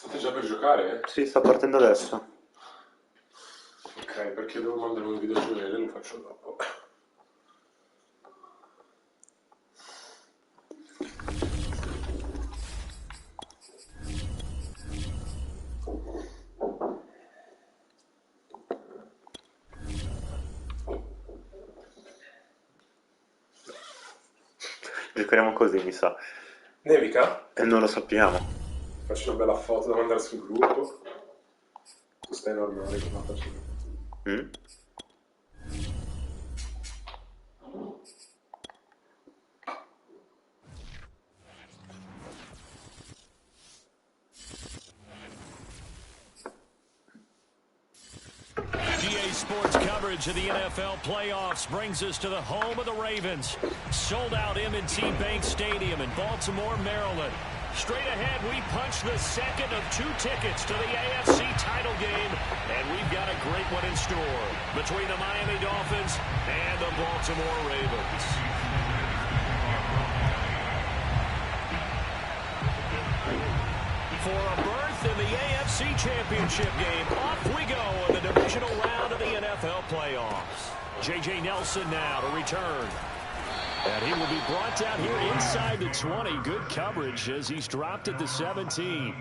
State già per giocare? Sì, sta partendo adesso. Ok, perché devo mandare un video giocare, lo faccio dopo. Giocheremo così, mi sa. Nevica? E non lo sappiamo. Faccio una bella foto da mandare sul gruppo. Tu stai normale che la faccio. GA Sports coverage of the NFL playoffs brings us to the home of the Ravens. Sold out M&T Bank Stadium in Baltimore, Maryland. Straight ahead, we punch the second of 2 tickets to the AFC title game, and we've got a great one in store between the Miami Dolphins and the Baltimore Ravens. For a berth in the AFC Championship game, off we go in the divisional round of the NFL playoffs. J.J. Nelson now to return. And he will be brought down here inside the 20. Good coverage as he's dropped at the 17.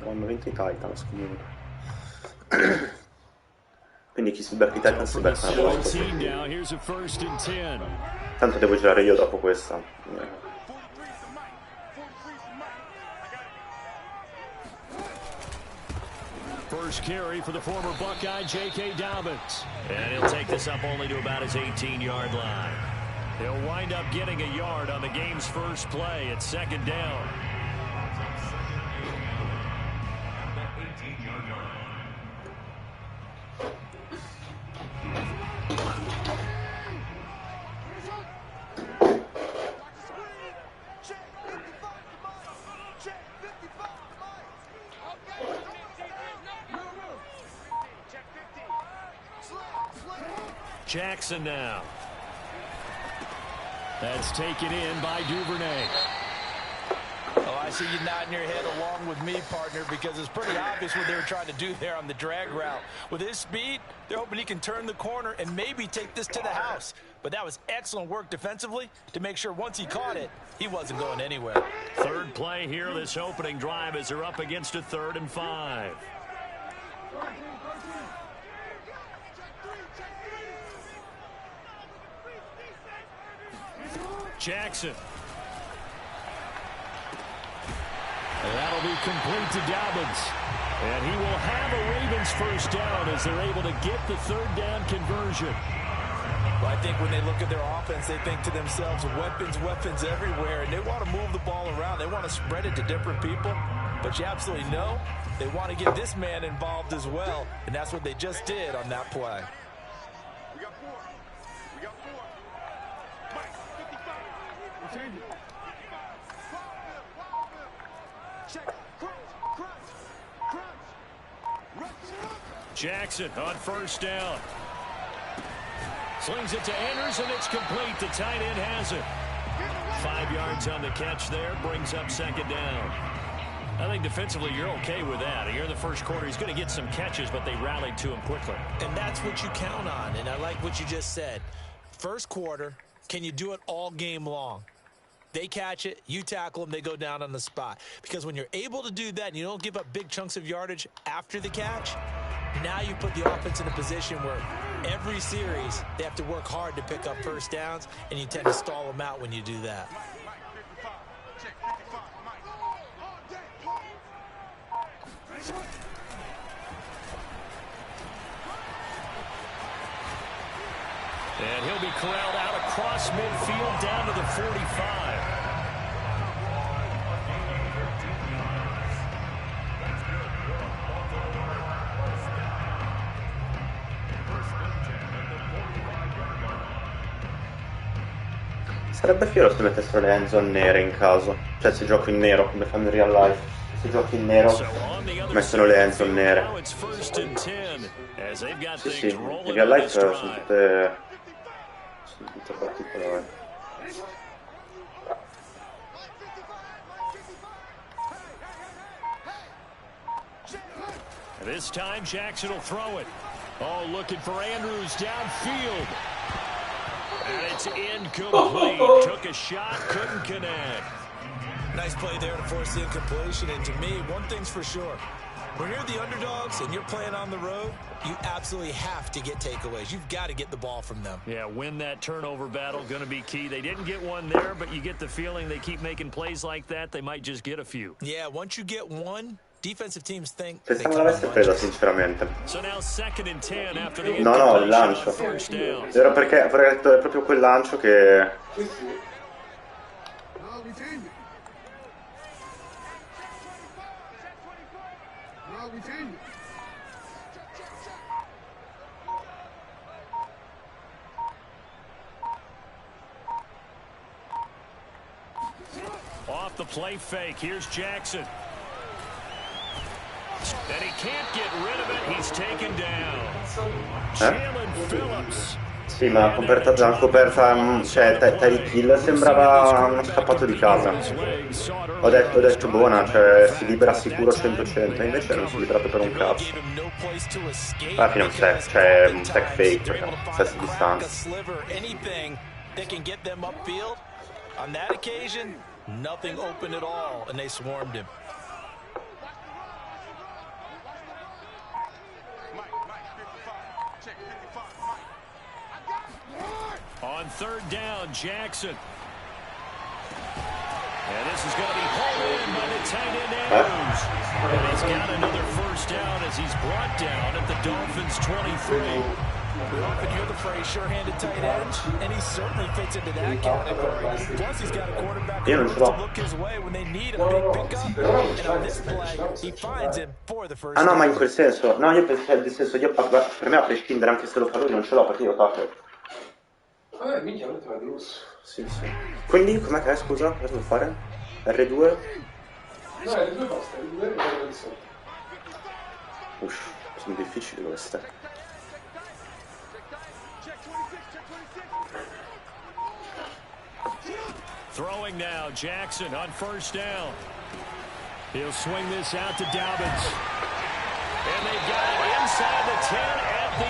Hanno vinto i Titans comunque. Quindi chi si becca i Titans si becca una volta. Tanto devo girare io dopo questa. First carry for the former Buckeye, J.K. Dobbins. And he'll take this up only to about his 18-yard line. He'll wind up getting a yard on the game's first play at second down. Jackson now. That's taken in by Duvernay. Oh, I see you nodding your head along with me, partner, because it's pretty obvious what they were trying to do there on the drag route. With his speed, they're hoping he can turn the corner and maybe take this to the house. But that was excellent work defensively to make sure once he caught it, he wasn't going anywhere. Third play here, this opening drive, as they're up against a 3rd and 5. Jackson. That'll be complete to Dobbins. And he will have a Ravens first down as they're able to get the third down conversion. Well, I think when they look at their offense, they think to themselves, weapons, weapons everywhere, and they want to move the ball around. They want to spread it to different people, but you absolutely know they want to get this man involved as well, and that's what they just did on that play. We got four. We got four. Mike, 55. We're changing. Check. Crunch. Jackson on first down. Slings it to Andrews, and it's complete. The tight end has it. 5 yards on the catch there. Brings up second down. I think defensively you're okay with that. Here in the first quarter, he's going to get some catches, but they rallied to him quickly. And that's what you count on, and I like what you just said. First quarter, can you do it all game long? They catch it, you tackle them, they go down on the spot. Because when you're able to do that and you don't give up big chunks of yardage after the catch, now you put the offense in a position where every series they have to work hard to pick up first downs, and you tend to stall them out when you do that. And he'll be corralled out across midfield down to the 45. Sarebbe fiero se mettessero le endzone nere in caso. Cioè se gioco in nero come fanno in real life. Se giochi in nero mettono le endzone nere. Sì, in real life sono tutte particolari. This time Jackson will throw it. Oh, looking for Andrews downfield. And it's incomplete. Took a shot, couldn't connect. Nice play there to force the incompletion. And to me, one thing's for sure. When you're the underdogs and you're playing on the road, you absolutely have to get takeaways. You've got to get the ball from them. Yeah, win that turnover battle, going to be key. They didn't get one there, but you get the feeling they keep making plays like that, they might just get a few. Yeah, once you get one, defensive teams think Pensavo l'avesse presa sinceramente. So now second and 10 after the No, il lancio. Era perché avrei detto è proprio quel lancio che... Off the play fake, here's Jackson. And he can't get rid of it, he's taken down. Jalen Phillips. Sì, ma la coperta, cioè Tyreek Hill sembrava uno scappato di casa. Ho detto buona, cioè si libera sicuro 100-100, invece non si è liberato per un cazzo. Alla fine è un sack, cioè un sack fake, perché stessa distanza. On that occasion, nothing open at all, and they swarmed him. On third down, Jackson. And this is going to be hauled in by the tight end Andrews. And he's got another first down as he's brought down at the Dolphins' 23. We often hear the phrase sure-handed tight end, and he certainly fits into that category. Plus, he's got a quarterback who to look his way when they need a big pickup. And on this play, he finds him for the first no, down. ma in quel senso, no, io penso nel senso, per me a prescindere anche se lo fa lui non ce l'ho perché io lo tackle. Minchia, non ti va di lusso. Sì. Quindi, com'è che è, scusa? Cosa devo fare? R2? No, R2 basta, R2 e R2 di sotto. Uff, sono difficili queste. Throwing now, Jackson on first down. He'll swing this out to Dobbins. And they've got it inside the 10 at the 8.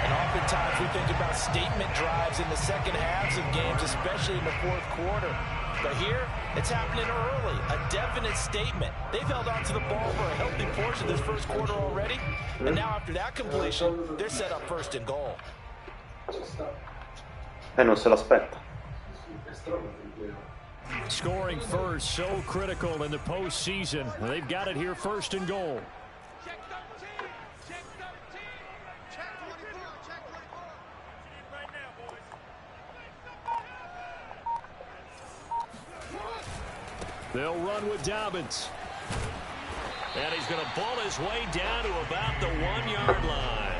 And oftentimes we think about statement drives in the second halves of games, especially in the fourth quarter. But here, it's happening early, a definite statement. They've held on to the ball for a healthy portion of this first quarter already. And now after that completion, they're set up first and goal. Non se l'aspetta. Scoring first, so critical in the postseason. They've got it here, 1st and goal. Check 13. Check 13. Check 24. Check 24. Right now, boys. They'll run with Dobbins. And he's going to ball his way down to about the 1-yard line.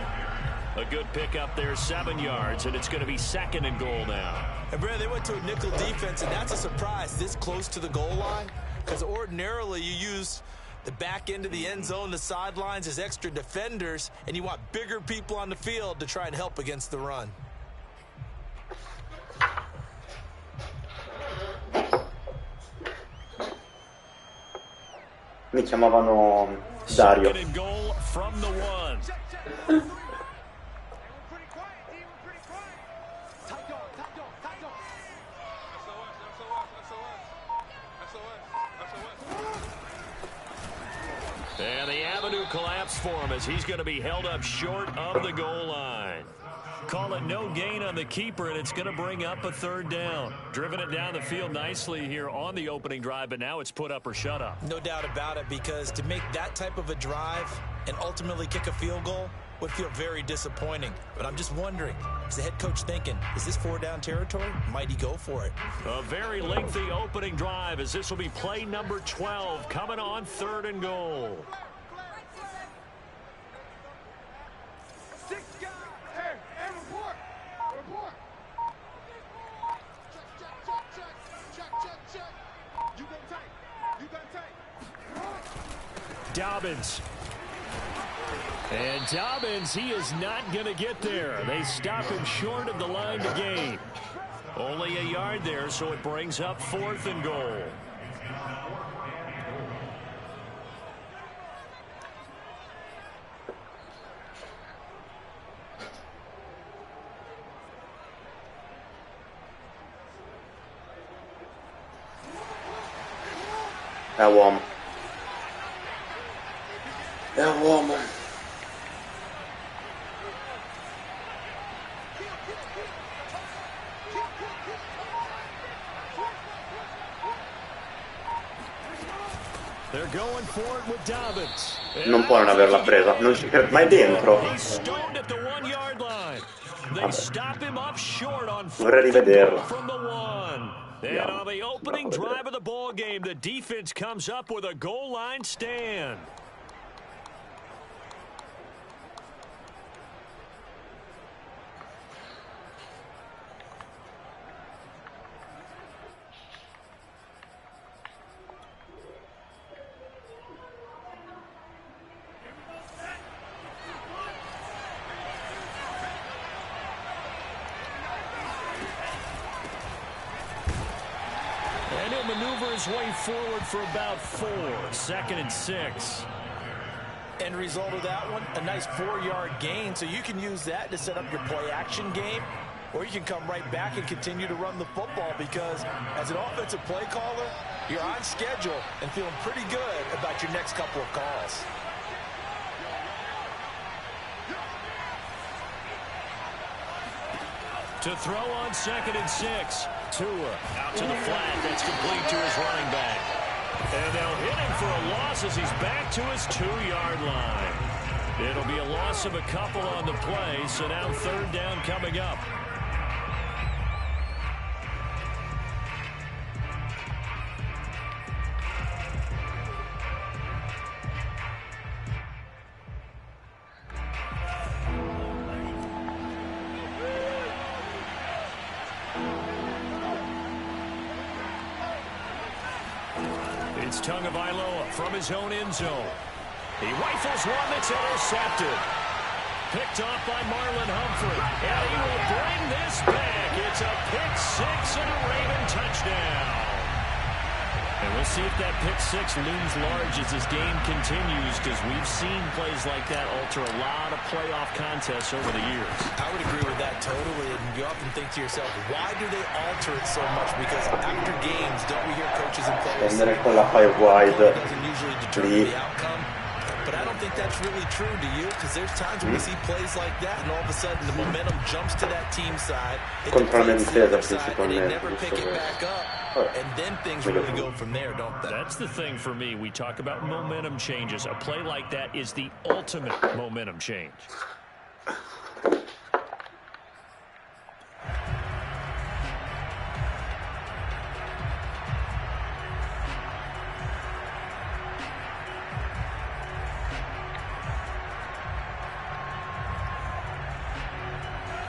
A good pickup there, 7 yards, and it's going to be 2nd and goal now. And Brad, they went to a nickel defense, and that's a surprise this close to the goal line, because ordinarily you use the back end of the end zone, the sidelines as extra defenders, and you want bigger people on the field to try and help against the run. Mi chiamavano Dario. 2nd and goal from the 1. And the avenue collapsed for him as he's going to be held up short of the goal line. Call it no gain on the keeper, and it's going to bring up a 3rd down. Driven it down the field nicely here on the opening drive, but now it's put up or shut up. No doubt about it, because to make that type of a drive and ultimately kick a field goal would feel very disappointing. But I'm just wondering, is the head coach thinking, is this 4-down territory? Might he go for it? A very lengthy opening drive as this will be play number 12 coming on 3rd and goal. Dobbins. And Dobbins, he is not going to get there. They stop him short of the line to gain. Only a yard there, so it brings up 4th and goal. È uomo. È uomo. They're going for it with Dobbins. Non può non averla presa, non ci credo, ma è dentro. He's stoned at the 1-yard line. They stop him up short on Vorrei rivederla. from the 1. And on the opening drive of the ball game, the defense comes up with a goal line stand. Maneuver his way forward for about 4. 2nd and 6. End result of that one, a nice 4-yard gain, so you can use that to set up your play-action game, or you can come right back and continue to run the football, because as an offensive play caller, you're on schedule and feeling pretty good about your next couple of calls. To throw on 2nd and 6. Tua out to the flat. That's complete to his running back. And they'll hit him for a loss as he's back to his 2-yard line. It'll be a loss of a couple on the play, so now 3rd down coming up. It's Tagovailoa from his own end zone. He rifles one that's intercepted. Picked off by Marlon Humphrey. And he will bring this back. It's a pick 6 and a Raven touchdown. And we'll see if that pick 6 looms large as this game continues, because we've seen plays like that alter a lot of playoff contests over the years. I would agree with that totally, and you often think to yourself, why do they alter it so much? Because after games, don't we hear coaches and players say, con la 5 wide. it doesn't usually determine the outcome? But I don't think that's really true, do you? Because there's times when we see plays like that, and all of a sudden the momentum jumps to that team side. It Contro la deflates the difesa other side, and they principalmente. never pick it back up. And then things really go from there, don't they? That's the thing for me. We talk about momentum changes. A play like that is the ultimate momentum change.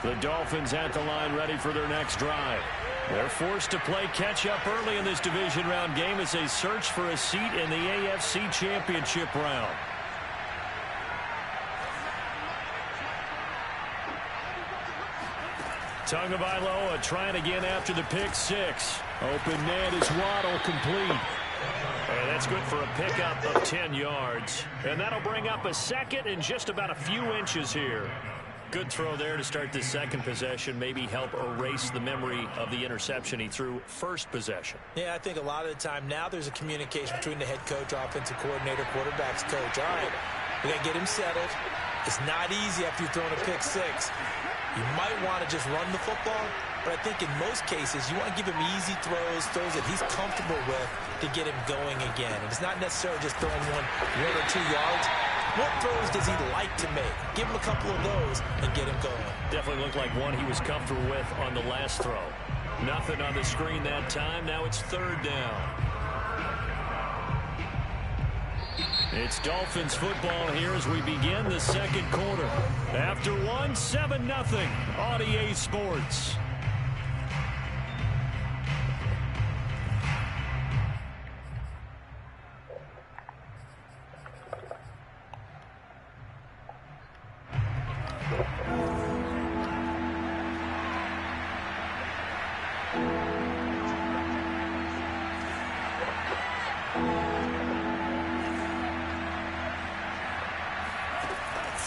The Dolphins at the line ready for their next drive. They're forced to play catch-up early in this division round game as they search for a seat in the AFC Championship round. Tagovailoa trying again after the pick six. Open man is Waddle, complete. And that's good for a pickup of 10 yards. And that'll bring up a second and just about a few inches here. Good throw there to start the second possession. Maybe help erase the memory of the interception he threw first possession. Yeah, I think a lot of the time now there's a communication between the head coach, offensive coordinator, quarterback's coach. All right, we got to get him settled. It's not easy after you've thrown a pick six. You might want to just run the football, but I think in most cases you want to give him easy throws that he's comfortable with to get him going again. And it's not necessarily just throwing one or 2 yards. What throws does he like to make? Give him a couple of those and get him going. Definitely looked like one he was comfortable with on the last throw. Nothing on the screen that time. Now it's third down. It's Dolphins football here as we begin the second quarter. After one, 7-0 on EA Sports.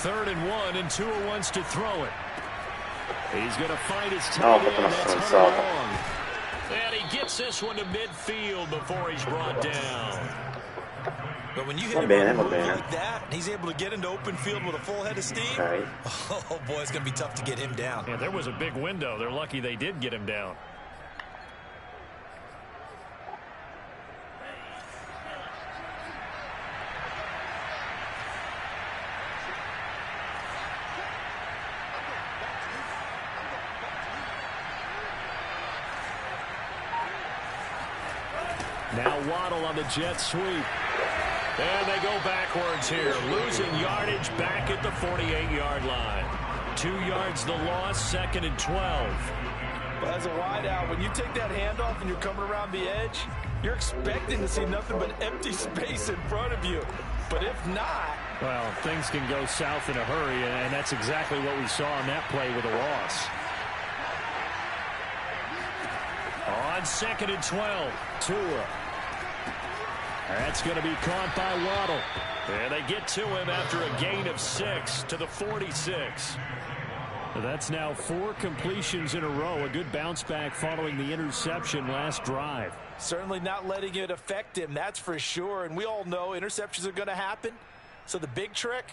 Third and one, and Tua wants to throw it. He's going to find his tight end. That's Hunter Long. And he gets this one to midfield before he's brought down. But when you hit him like that, he's able to get into open field with a full head of steam. Right. Oh, boy, it's going to be tough to get him down. Yeah, there was a big window. They're lucky they did get him down. Now Waddle on the jet sweep. And they go backwards here. Losing yardage back at the 48-yard line. 2 yards the loss, second and 12. But as a wideout, when you take that handoff and you're coming around the edge, you're expecting to see nothing but empty space in front of you. But if not... Well, things can go south in a hurry, and that's exactly what we saw on that play with a loss. On second and 12, Tua. That's going to be caught by Waddle. And they get to him after a gain of 6 to the 46. That's now 4 completions in a row. A good bounce back following the interception last drive. Certainly not letting it affect him, that's for sure. And we all know interceptions are going to happen. So the big trick,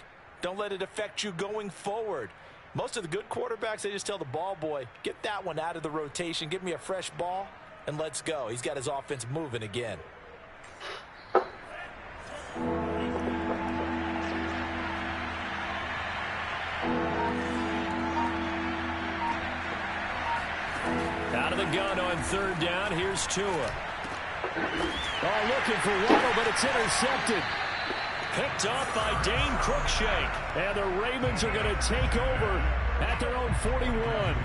don't let it affect you going forward. Most of the good quarterbacks, they just tell the ball boy, get that one out of the rotation, give me a fresh ball, and let's go. He's got his offense moving again. Out of the gun on third down. Here's Tua. Oh, looking for Waddle, but it's intercepted. Picked off by Dane Cruikshank. And the Ravens are going to take over at their own 41.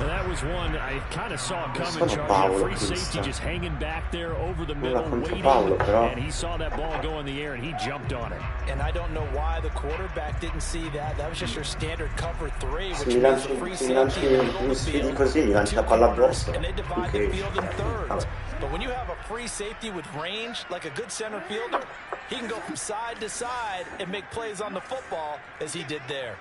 And that was one I kind of saw coming, Charlie. Free safety just hanging back there over the middle, waiting. And he saw that ball go in the air, and he jumped on it. And I don't know why the quarterback didn't see that. That was just your standard cover 3, which means the free safety in the middle of the field. And they divide the field in thirds. But when you have a free safety with range, like a good center fielder, he can go from side to side and make plays on the football as he did there.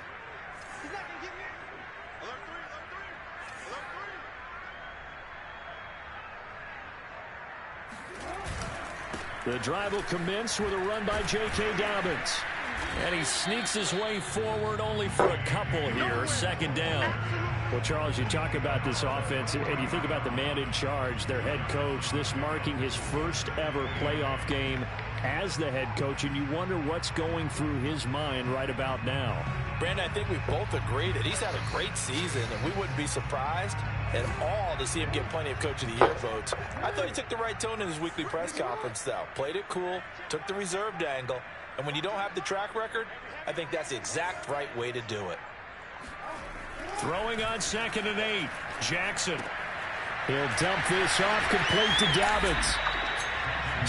The drive will commence with a run by J.K. Dobbins. And he sneaks his way forward only for a couple here. Second down. Well, Charles, you talk about this offense, and you think about the man in charge, their head coach, this marking his first ever playoff game as the head coach, and you wonder what's going through his mind right about now. Brandon, I think we both agree that he's had a great season, and we wouldn't be surprised at all to see him get plenty of Coach of the Year votes. I thought he took the right tone in his weekly press conference, though. Played it cool, took the reserved angle, and when you don't have the track record, I think that's the exact right way to do it. Throwing on 2nd and 8. Jackson. He'll dump this off, complete to Dobbins.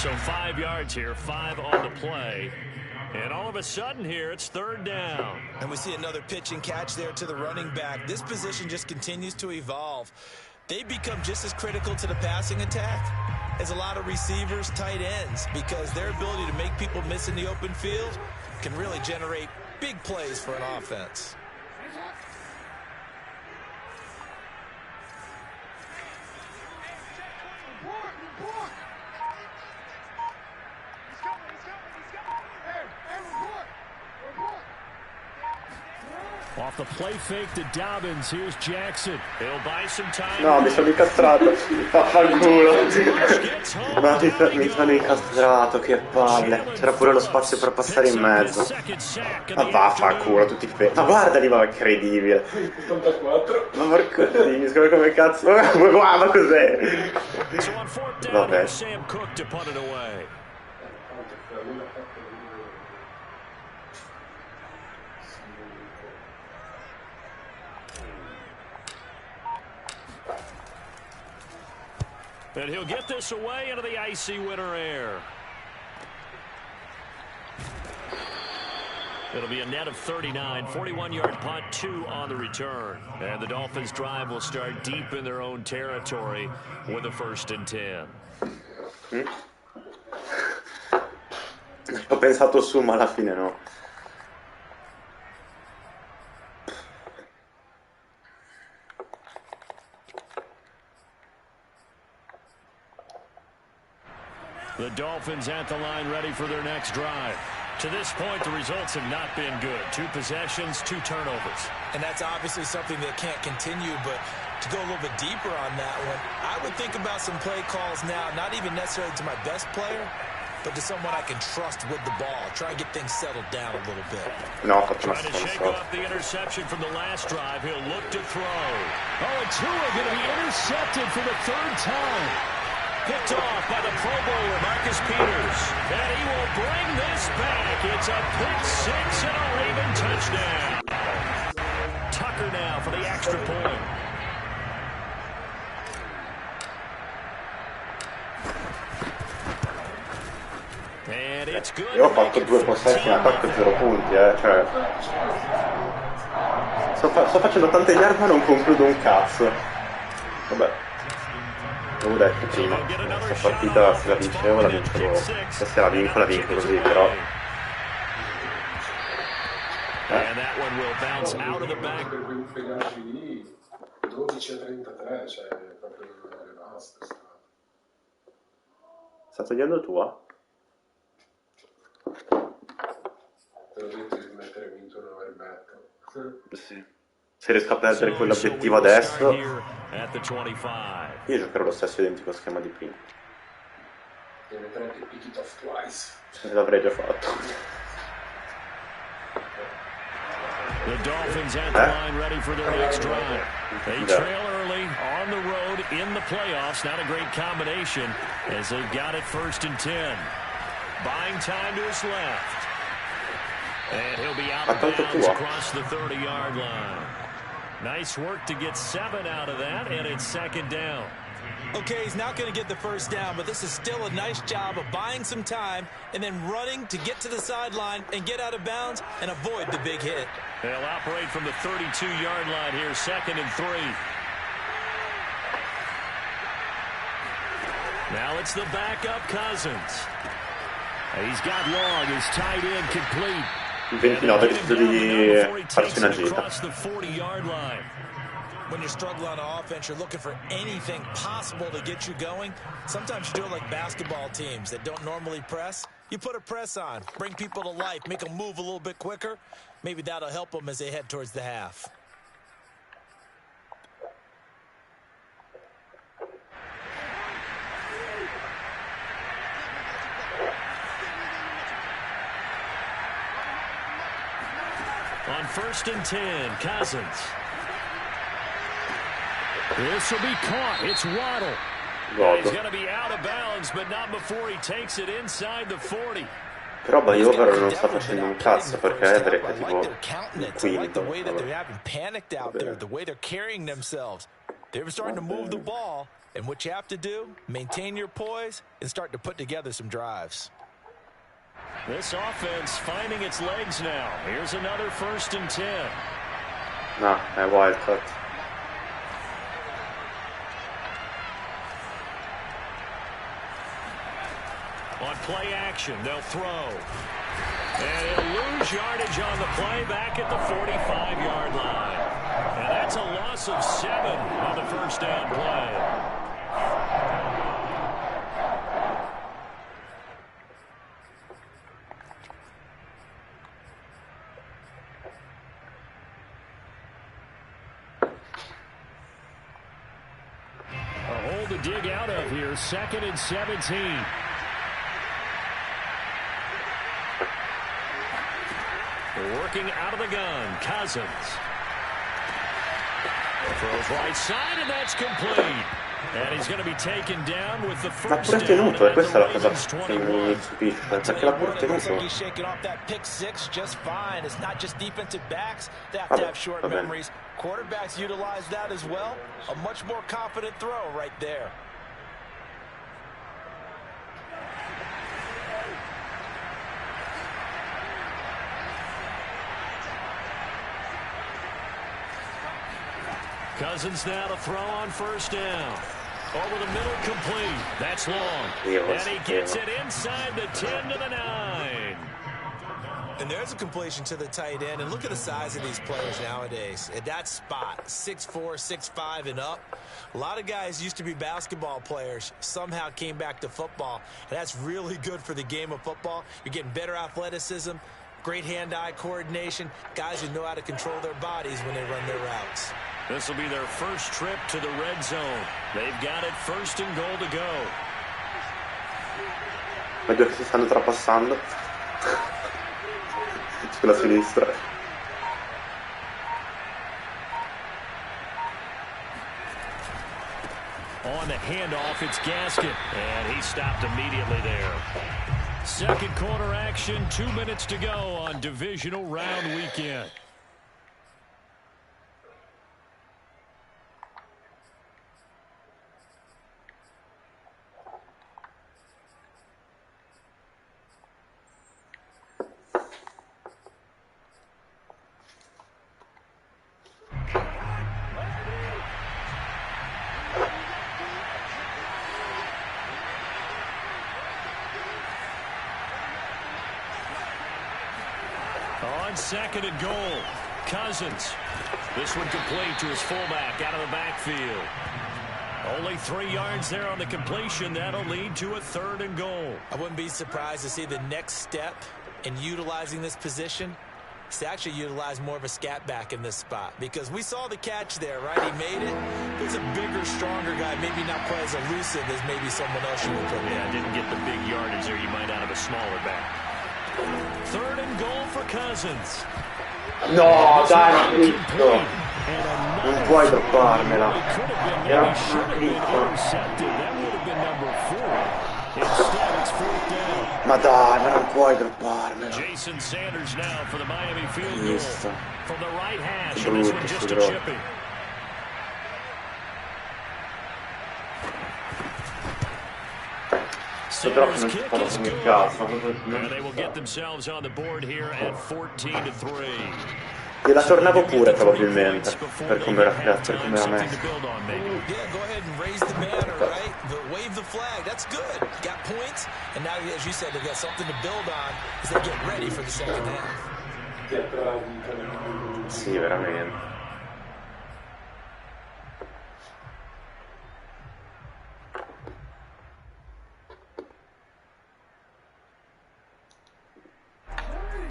So 5 yards here, 5 on the play. And all of a sudden here, it's 3rd down. And we see another pitch and catch there to the running back. This position just continues to evolve. They become just as critical to the passing attack as a lot of receivers, tight ends, because their ability to make people miss in the open field can really generate big plays for an offense. Off the play fake to Dobbins. Here's Jackson. He'll buy some time. No, mi sono incastrato. Vaffanculo. Mi sono incastrato, che palle. C'era pure lo spazio per passare in mezzo. Ma vaffanculo, tutti fermi. Ma guarda lì, ma incredibile. 84. Ma porco Dio, come cazzo. Ma cos'è? Vabbè. And he'll get this away into the icy winter air. It'll be a net of 39, 41-yard punt, 2 on the return. And the Dolphins drive will start deep in their own territory with a 1st and 10. Ho pensato su, ma alla fine no. The Dolphins at the line, ready for their next drive. To this point, the results have not been good. 2 possessions, 2 turnovers. And that's obviously something that can't continue, but to go a little bit deeper on that one, I would think about some play calls now, not even necessarily to my best player, but to someone I can trust with the ball. Try and get things settled down a little bit. No, trying to shake off the interception from the last drive. He'll look to throw. Oh, and Tua going to be intercepted for the 3rd time. Picked off by the Pro Bowler, Marcus Peters. And he will bring this back. It's a pick 6 and a Raven touchdown. Tucker now for the extra point. And it's good. Io ho fatto 2 possessi in attacco e 0 punti, cioè... Sto facendo tante yard ma non concludo un cazzo. Vabbè. Avevo detto prima, questa partita se la vincevo, se la vinco così, però... And that one will bounce out of the back. Per quei ganci lì, 12-33, cioè proprio basta. Sta togliendo tua? Te l'ho detto di mettere vinto un overback. Sì. Se riesco a perdere quell'obiettivo adesso, io giocherò lo stesso identico schema di prima. E metterete pick it off twice. L'avrei già fatto. The Dolphins at the line, ready for their next drive. They trail early on the road in the playoffs. Not a great combination as they've got it 1st and 10. Buying time to his left. And he'll be out of bounds across the 30-yard line. Nice work to get 7 out of that, and it's 2nd down. Okay, he's not going to get the 1st down, but this is still a nice job of buying some time and then running to get to the sideline and get out of bounds and avoid the big hit. They'll operate from the 32-yard line here, 2nd and 3. Now it's the backup Cousins. He's got Long, his tight end complete. 29 di farsi una gita. When you struggle on offense, you're looking for anything possible to get you going. Sometimes you do it like basketball teams that don't normally press. You put a press on, bring people to life, make them move a little bit quicker. Maybe that'll help them as they head towards the half. On 1st and 10, Cousins. This will be caught. It's Waddle. He's going to be out of bounds, but not before he takes it inside the 40. Però Bayover non sta facendo un cazzo perché Edric è tipo il quinto. The way that they're having panicked out there, the way they're carrying themselves. They're starting to move the ball, and what you have to do, maintain your poise and start to put together some drives. This offense finding its legs now. Here's another 1st and 10. No, è Wildcat. On play action, they'll throw. And it'll lose yardage on the play back at the 45-yard line. And that's a loss of 7 on the 1st down play. A hole to dig out of here, 2nd and 17. Working out of the gun, Cousins. Throws right side, and that's complete. And he's going to be taken down with the first L'ha pure tenuto, e questa è la cosa Ravens che mi stupisce, perché l'ha pure tenuto. He's shaking off that pick six just fine. It's not just defensive backs that have to have short memories. Quarterbacks utilize that as well. A much more confident throw right there. Cousins now to throw on 1st down. Over the middle, complete. That's long. And he gets it inside the 10 to the 9. And there's a completion to the tight end. And look at the size of these players nowadays. At that spot, 6'4", 6'5", and up. A lot of guys used to be basketball players, somehow came back to football. And that's really good for the game of football. You're getting better athleticism, great hand-eye coordination, guys who know how to control their bodies when they run their routes. This will be their first trip to the red zone. They've got it 1st and goal to go. Vedo che si stanno trapassando sulla sinistra. On the handoff, it's Gaskin, and he stopped immediately there. 2nd quarter action, 2 minutes to go on divisional round weekend. On 2nd and goal, Cousins. This one complete to his fullback out of the backfield. Only 3 yards there on the completion. That'll lead to a 3rd and goal. I wouldn't be surprised to see the next step in utilizing this position is to actually utilize more of a scat back in this spot, because we saw the catch there, right? He made it. There's a bigger, stronger guy, maybe not quite as elusive as maybe someone else you would put there. Yeah, didn't get the big yardage there you might out of a smaller back. 3rd and goal for Cousins. No, dai, dritto. Non puoi dropparmela. Era ma dai, ma non puoi dropparmela. Jason Sanders now for the Miami field goal from the right hash, and this one just a chipping. Sanders kicks is good. And they will get themselves on the board here at 14-3. Gliela tornavo pure probabilmente per come era messo. Yeah, go ahead and raise the banner, right? Wave the flag. That's good. Got points, and now, as you said, they've got something to build on as they get ready for the second half. Sì, veramente.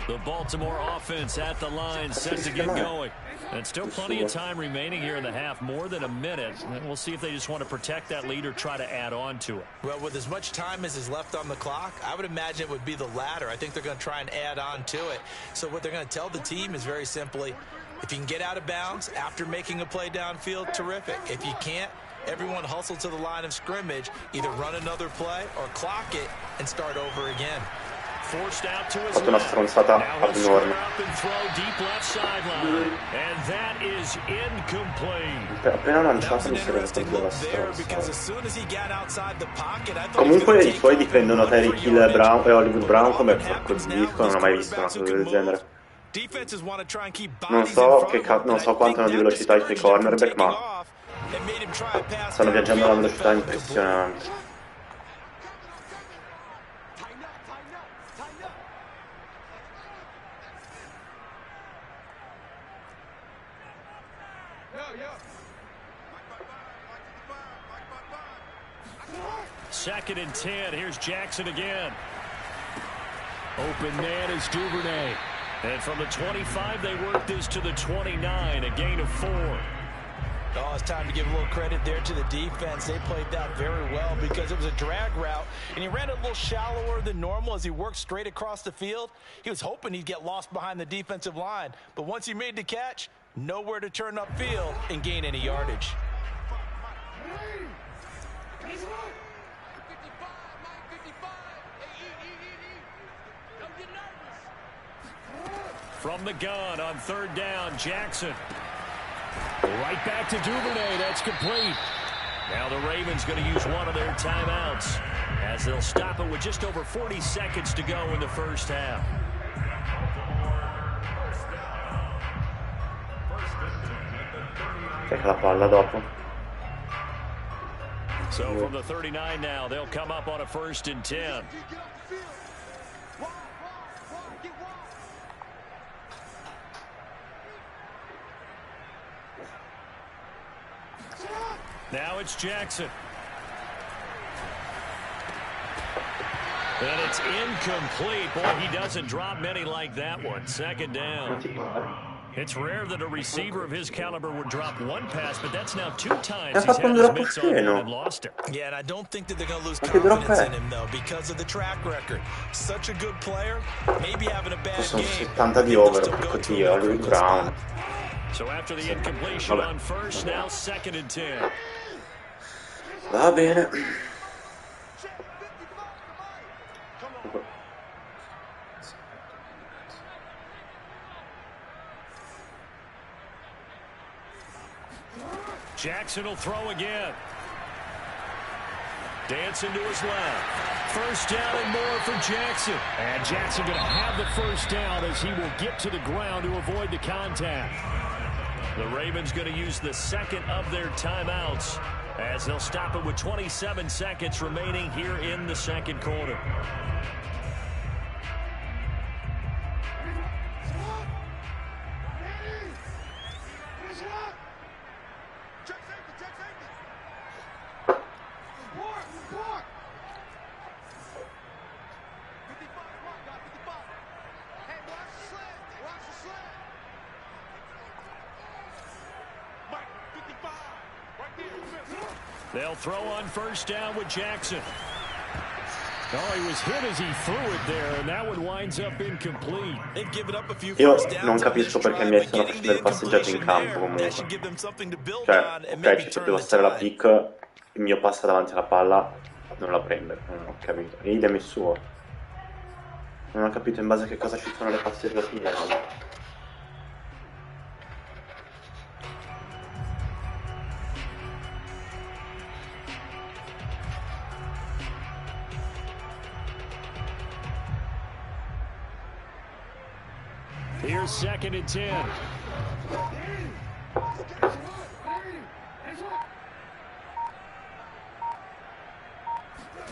The Baltimore offense at the line, set to get going. And still plenty of time remaining here in the half, more than a minute. And we'll see if they just want to protect that lead or try to add on to it. Well, with as much time as is left on the clock, I would imagine it would be the latter. I think they're going to try and add on to it. So what they're going to tell the team is very simply, if you can get out of bounds after making a play downfield, terrific. If you can't, everyone hustle to the line of scrimmage, either run another play or clock it and start over again. Forced out to his fatto una stronzata abnorme. Appena lanciato mi si è reso conto della stronzata. Comunque i suoi difendono Tyreek Hill e Hollywood Brown come porco disco, non ho mai visto una cosa del genere. Non so quanto hanno di velocità i suoi cornerback, ma stanno viaggiando a una velocità impressionante. Second and 10. Here's Jackson again. Open man is Duvernay. And from the 25, they work this to the 29, a gain of 4. Oh, it's time to give a little credit there to the defense. They played that very well because it was a drag route, and he ran it a little shallower than normal as he worked straight across the field. He was hoping he'd get lost behind the defensive line, but once he made the catch, nowhere to turn upfield and gain any yardage. From the gun on third down, Jackson. Right back to Duvernay. That's complete. Now the Ravens going to use one of their timeouts as they'll stop it with just over 40 seconds to go in the first half. Cerca la palla dopo. So from the 39 now, they'll come up on a 1st and 10. Now it's Jackson. And it's incomplete. Boy, he doesn't drop many like that one. 2nd down. It's rare that a receiver of his caliber would drop one pass, but that's now 2 times he's had his mitts on one and lost it. Yeah, and I don't think that they're going to lose confidence in him, though, because of the track record. Such a good player, maybe having a bad game. 70 di over, così, Hollywood Brown. So after the incompletion on 1st, now 2nd and 10. Va bene. Jackson will throw again. Dancing to his left. 1st down and more for Jackson. And Jackson going to have the 1st down as he will get to the ground to avoid the contact. The Ravens going to use the 2nd of their timeouts as they'll stop it with 27 seconds remaining here in the 2nd quarter. They'll throw on 1st down with Jackson. Oh, he was hit as he threw it there, and that one winds up incomplete. They've given up a few Io first downs non capisco perché mi stanno facendo il passeggiato in campo comunque. Cioè, ok, ci poteva essere la pick, il mio passa davanti alla palla, non la prende, non ho capito. E idem il suo. Non ho capito in base a che cosa ci sono le passeggiatine. Here's 2nd and 10.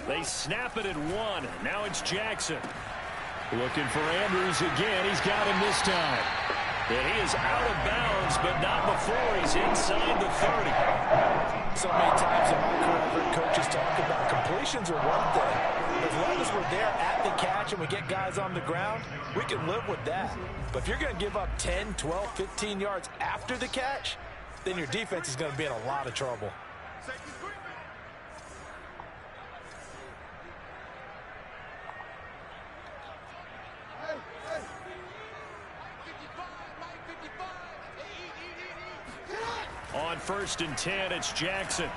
They snap it at 1. Now it's Jackson. Looking for Andrews again. He's got him this time. And he is out of bounds, but not before he's inside the 30. So many times in my career, I've heard coaches talk about completions are one thing, but as long as we're there at the catch and we get guys on the ground, we can live with that. But if you're going to give up 10, 12, 15 yards after the catch, then your defense is going to be in a lot of trouble. On 1st and 10, it's Jackson.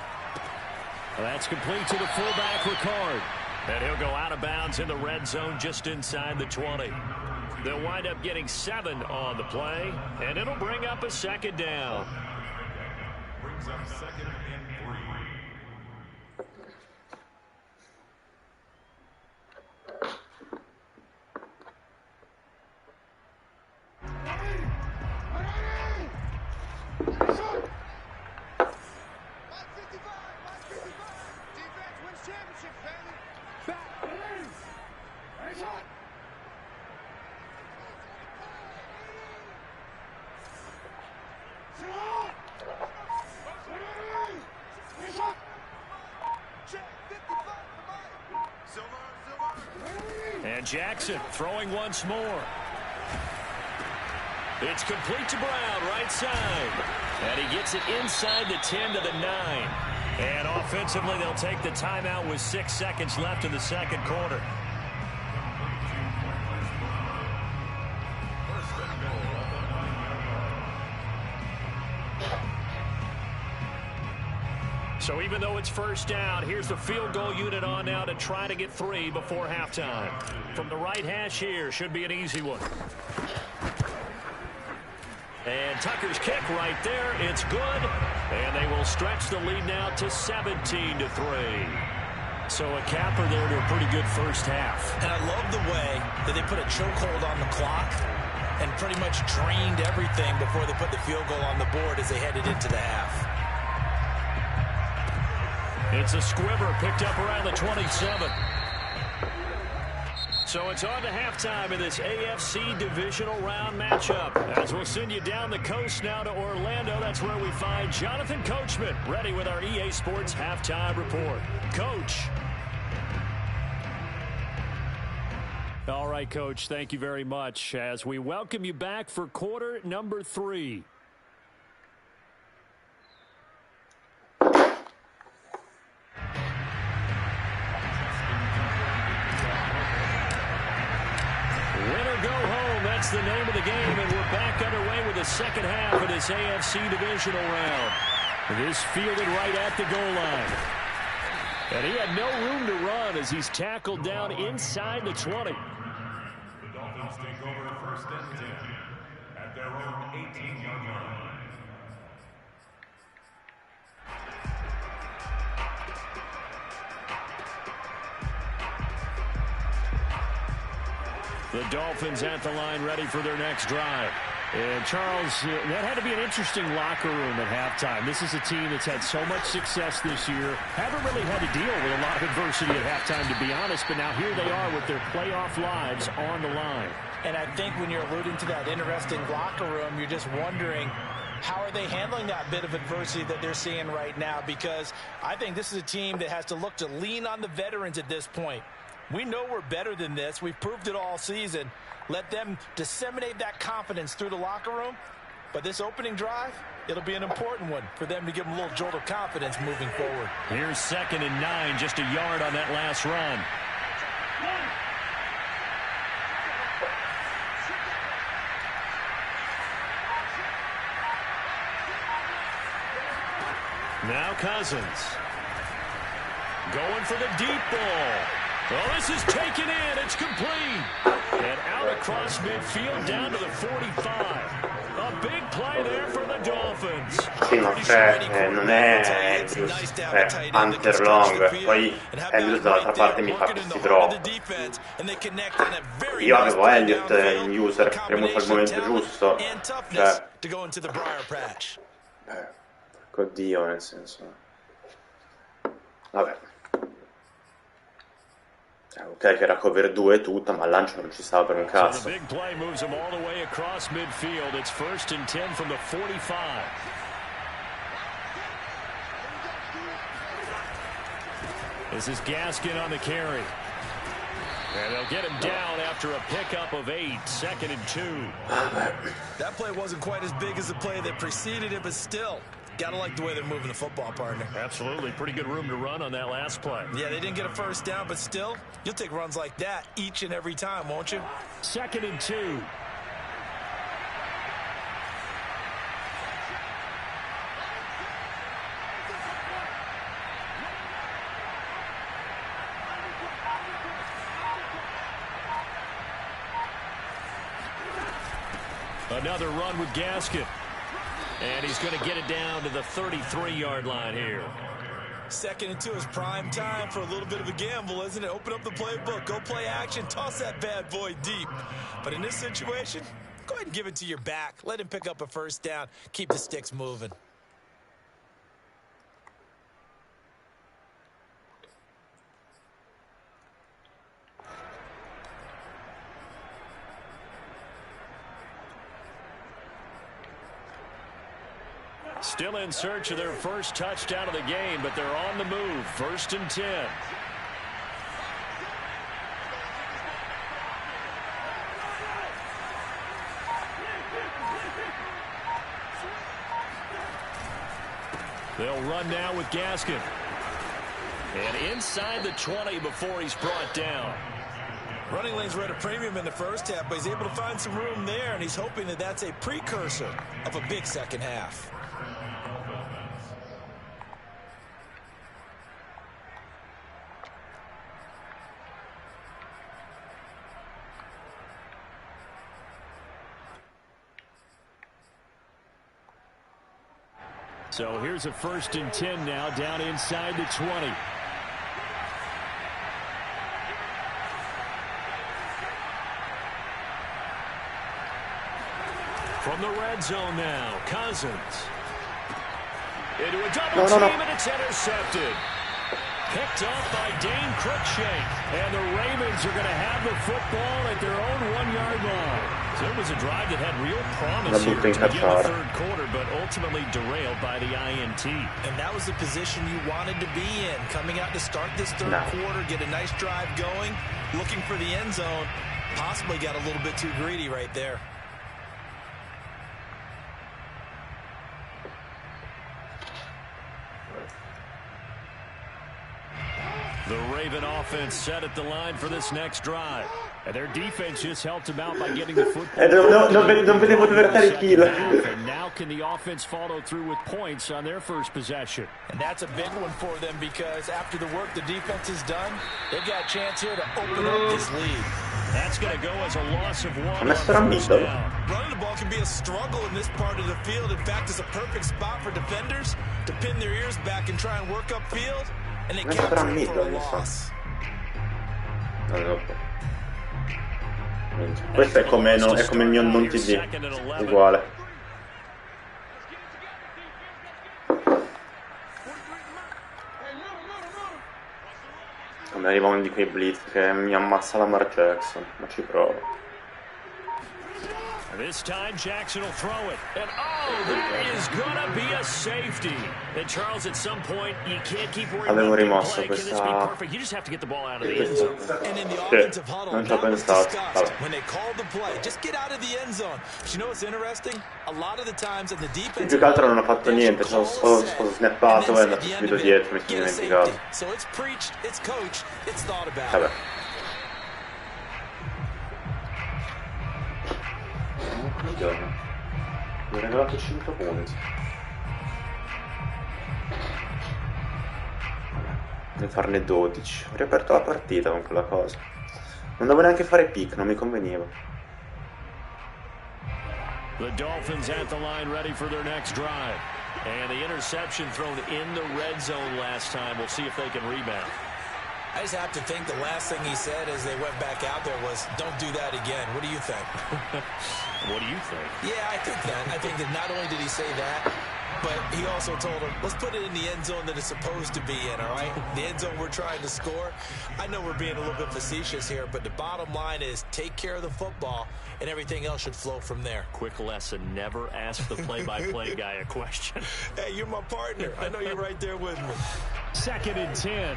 That's complete to the fullback, Ricard. And he'll go out of bounds in the red zone just inside the 20. They'll wind up getting 7 on the play, and it'll bring up a 2nd down. Brings up 2nd and 3. And Jackson throwing once more. It's complete to Brown, right side. And he gets it inside the 10 to the 9. And offensively, they'll take the timeout with 6 seconds left in the 2nd quarter. So even though it's 1st down, here's the field goal unit on now to try to get 3 before halftime. From the right hash here, should be an easy one. And Tucker's kick right there, it's good. And they will stretch the lead now to 17 to 3. So a capper there to a pretty good 1st half. And I love the way that they put a chokehold on the clock and pretty much drained everything before they put the field goal on the board as they headed into the half. It's a squibber picked up around the 27. So it's on to halftime in this AFC Divisional Round matchup. As we'll send you down the coast now to Orlando, that's where we find Jonathan Coachman, ready with our EA Sports Halftime Report. Coach. All right, Coach, thank you very much as we welcome you back for quarter number 3. That's the name of the game, and we're back underway with the 2nd half of this AFC Divisional Round. This fielded right at the goal line. And he had no room to run as he's tackled down inside the 20. The Dolphins take over 1st and 10 at their own 18-yard line. The Dolphins at the line ready for their next drive. And Charles, that had to be an interesting locker room at halftime. This is a team that's had so much success this year. Haven't really had to deal with a lot of adversity at halftime, to be honest. But now here they are with their playoff lives on the line. And I think when you're alluding to that interesting locker room, you're just wondering, how are they handling that bit of adversity that they're seeing right now? Because I think this is a team that has to look to lean on the veterans at this point. We know we're better than this. We've proved it all season. Let them disseminate that confidence through the locker room. But this opening drive, it'll be an important one for them to give them a little jolt of confidence moving forward. Here's 2nd and 9, just a yard on that last run. Now Cousins. Going for the deep ball. Well, this is taken in. It's complete. And out across midfield down to the 45. A big play there for the Dolphins. Sì, no, cioè, non è Hunter Long, poi Elliott dall'altra parte mi fa questi drop. Io avevo Elliott in user, premuto al momento giusto. Cioè, oddio, nel senso. Vabbè. Ok che era cover 2 e tutto, ma al lancio non ci stava per un cazzo. So the big play moves him all the way across midfield. It's 1st and 10 from the 45. This is Gaskin on the carry. And they'll get him down after a pickup of 8, 2nd and 2. That play wasn't quite as big as the play that preceded it, but still, gotta like the way they're moving the football, partner. Absolutely. Pretty good room to run on that last play. Yeah, they didn't get a first down, but still, you'll take runs like that each and every time, won't you? 2nd and 2. Another run with Gaskin. And he's going to get it down to the 33-yard line here. 2nd and 2 is prime time for a little bit of a gamble, isn't it? Open up the playbook, go play action, toss that bad boy deep. But in this situation, go ahead and give it to your back. Let him pick up a first down. Keep the sticks moving. Still in search of their first touchdown of the game, but they're on the move. 1st and 10. They'll run now with Gaskin. And inside the 20 before he's brought down. Running lanes were at a premium in the first half, but he's able to find some room there, and he's hoping that that's a precursor of a big second half. So here's a 1st and 10 now, down inside the 20. From the red zone now, Cousins. Into a double team, and it's intercepted. Picked off by Dane Cruikshank. And the Ravens are going to have the football at their own 1-yard line. So it was a drive that had real promise here to begin the third quarter, but ultimately derailed by the INT. And that was the position you wanted to be in. Coming out to start this third quarter, get a nice drive going, looking for the end zone. Possibly got a little bit too greedy right there. The Raven offense set at the line for this next drive. And their defense just helped them out by getting the football. Non vedevo dover dare il kill. And now can the offense follow through with points on their first possession? And that's a big one for them because after the work the defense has done, they've got a chance here to open up this lead. That's going to go as a loss of 1 on Running the ball can be a struggle in this part of the field. In fact, it's a perfect spot for defenders to pin their ears back and try and work upfield. And they capture it for a loss. Questo è come il mio non TD, uguale. A me arriva uno di quei blitz che mi ammazza la Lamar Jackson, ma ci provo. This time Jackson will throw it. And there is going to be a safety. And Charles, at some point, you can't keep worrying about the play. Can this be perfect? You just have to get the ball out of the end zone. And in the offensive huddle, that was discussed when they called the play. Just get out of the end zone. But you know what's interesting? A lot of the times in the defense, più che altro non ho fatto niente, sono snappato e è andato subito dietro, mi sono dimenticato. So it's preached, it's coached, it's thought about. Vabbè. Mi ha regalato 5 punti. Devo farne 12. Ho riaperto la partita con quella cosa. Non devo neanche fare pick, non mi conveniva. The Dolphins at the line ready for their next drive. And the interception thrown in the red zone last time. We'll see if they can rebound. I just have to think the last thing he said as they went back out there was, don't do that again. What do you think? What do you think? Yeah, I think that. I think that not only did he say that, but he also told him, let's put it in the end zone that it's supposed to be in, all right? The end zone we're trying to score. I know we're being a little bit facetious here, but the bottom line is take care of the football, and everything else should flow from there. Quick lesson, never ask the play-by-play guy a question. Hey, you're my partner. I know you're right there with me. 2nd and 10.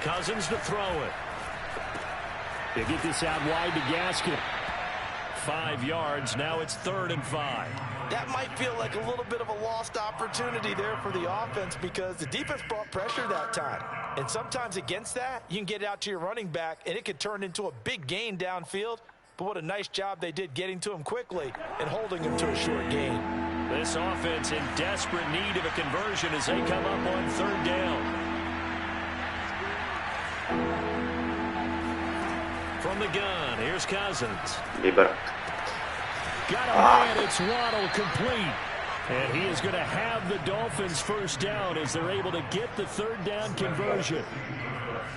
Cousins to throw it. They get this out wide to Gaskin. 5 yards. Now it's 3rd and 5. That might feel like a little bit of a lost opportunity there for the offense because the defense brought pressure that time. And sometimes against that, you can get out to your running back, and it could turn into a big gain downfield. But what a nice job they did getting to him quickly and holding him to a short gain. This offense in desperate need of a conversion as they come up on 3rd down. From the gun, here's Cousins. Libero. Got a man, it's Waddle complete. And he is going to have the Dolphins first down as they're able to get the 3rd down conversion.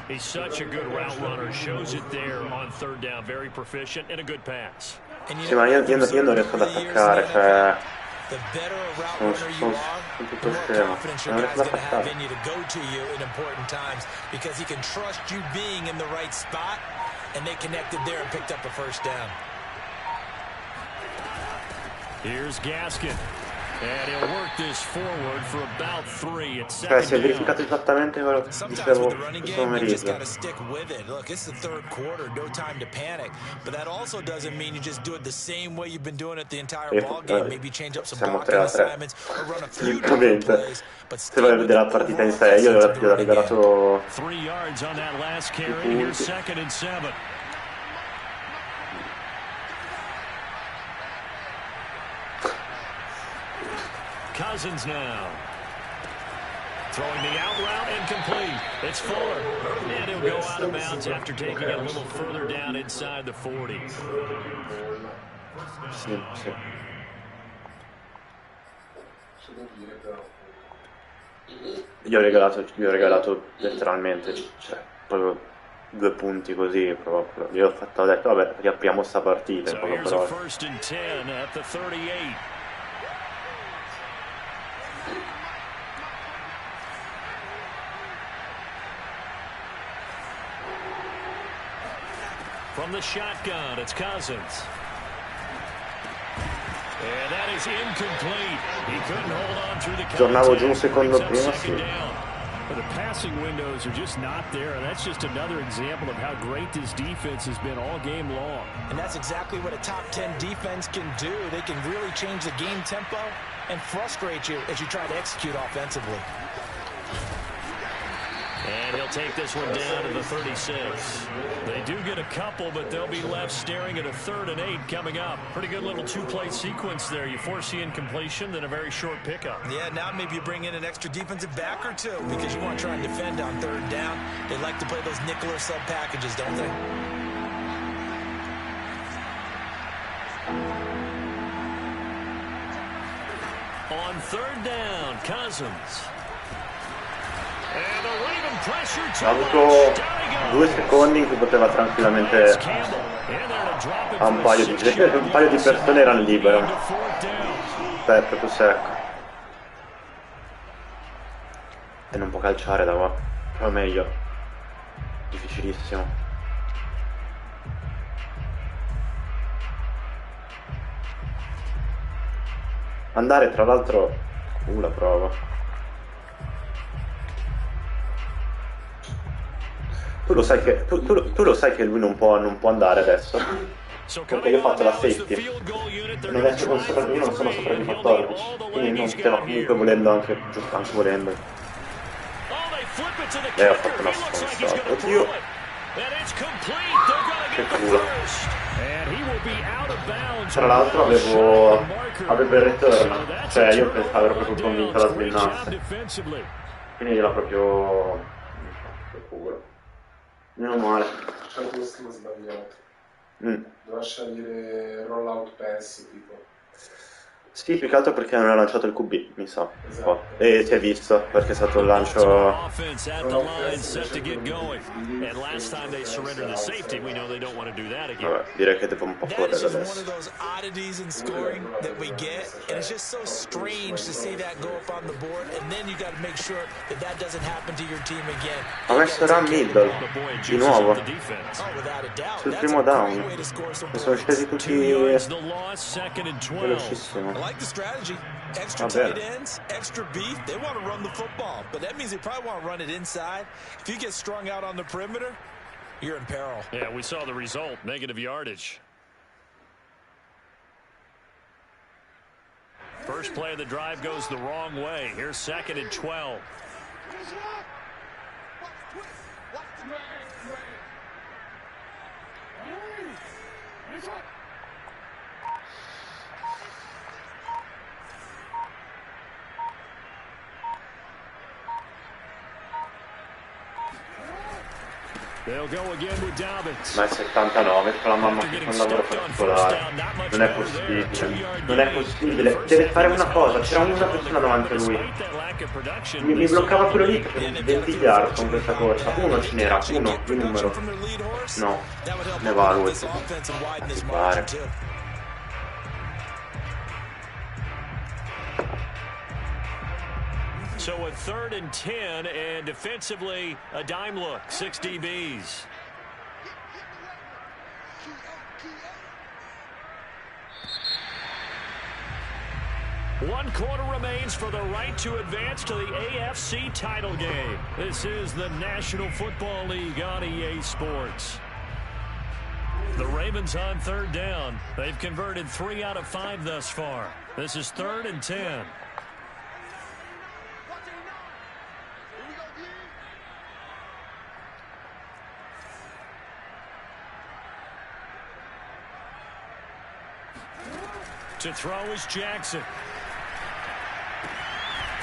He's such a good route runner. Shows it there on 3rd down. Very proficient and a good pass. Sì, ma io non riesco ad attaccare, cioè... The better a route runner you are, the more confidence your guy's going to have in you to go to you in important times because he can trust you being in the right spot, and they connected there and picked up a first down. Here's Gaskin. And he'll work this forward for about 3 at Cioè, si è 2nd verificato down. esattamente quello che dicevo questo pomeriggio. Stick with it. Look, it's the 3rd quarter, no time to panic. But that also doesn't mean you just do it the same way you've been doing it the entire ball game. Maybe change up some blocking assignments or run a few different plays. But se vai a vedere la partita in sé, io gli ho regalato 3 yards on that last carry. Here's 2nd and 7. Cousins now. Throwing the out route incomplete. It's Fuller. And he'll go out of bounds after taking it a little further down inside the 40. Sì, sì. Gli ho regalato letteralmente, cioè, proprio 2 punti così, proprio. Io ho detto, vabbè, riapriamo sta partita. So here's a 1st and 10 at the 38. From the shotgun, it's Cousins. And that is incomplete. He couldn't hold on through the contact. Tornavo giù un secondo prima, sì. But the passing windows are just not there, and that's just another example of how great this defense has been all game long. And that's exactly what a top 10 defense can do. They can really change the game tempo and frustrate you as you try to execute offensively. And he'll take this one down to the 36. They do get a couple, but they'll be left staring at a 3rd and 8 coming up. Pretty good little 2-play sequence there. You force the incompletion, then a very short pickup. Yeah, now maybe you bring in an extra defensive back or 2 because you want to try and defend on 3rd down. They like to play those nickel or sub packages, don't they? On 3rd down, Cousins. Ha avuto 2 secondi in cui poteva tranquillamente un paio di persone erano libere. È proprio secco e non può calciare da qua, però meglio, difficilissimo. Andare tra l'altro la prova. Tu lo sai che lui non può andare adesso, perché io ho fatto la safety, io non sono sopra di 14, quindi non poteva comunque volendo anche volendo. Lei ha fatto una stronzata, oddio, che culo. Tra l'altro avevo il return, cioè io pensavo, ero proprio convinto la sbinnasse, quindi era proprio culo. Meno male. C'è un postino sbagliato. Doveva scegliere rollout pass tipo. Sì, più che altro perché non ha lanciato il QB, mi sa. Esatto. E si è visto perché è stato il lancio. Vabbè, direi che devo un po' correre adesso. Ha messo run middle di nuovo sul primo down e sono scesi tutti velocissimo. I like the strategy. Extra tight ends, extra beef. They want to run the football, but that means they probably want to run it inside. If you get strung out on the perimeter, you're in peril. Yeah, we saw the result, negative yardage. First play of the drive goes the wrong way. Here's 2nd and 12. They'll go again with Dobbins. Ma è 79, fa la mamma che fa un lavoro particolare. Non è possibile. Non è possibile. Deve fare una cosa, c'era una persona davanti a lui. Mi bloccava quello lì per 20 yard con questa corsa. Uno ce n'era, uno di numero. No, ne va lui. Mi pare. So a 3rd and 10, and defensively, a dime look, 6 DBs. One quarter remains for the right to advance to the AFC title game. This is the National Football League on EA Sports. The Ravens on 3rd down. They've converted 3 out of 5 thus far. This is 3rd and 10. To throw is Jackson.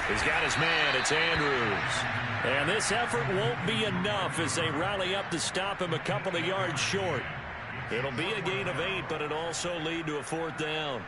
He's got his man. It's Andrews. And this effort won't be enough as they rally up to stop him a couple of yards short. It'll be a gain of 8, but it'll also lead to a 4th down.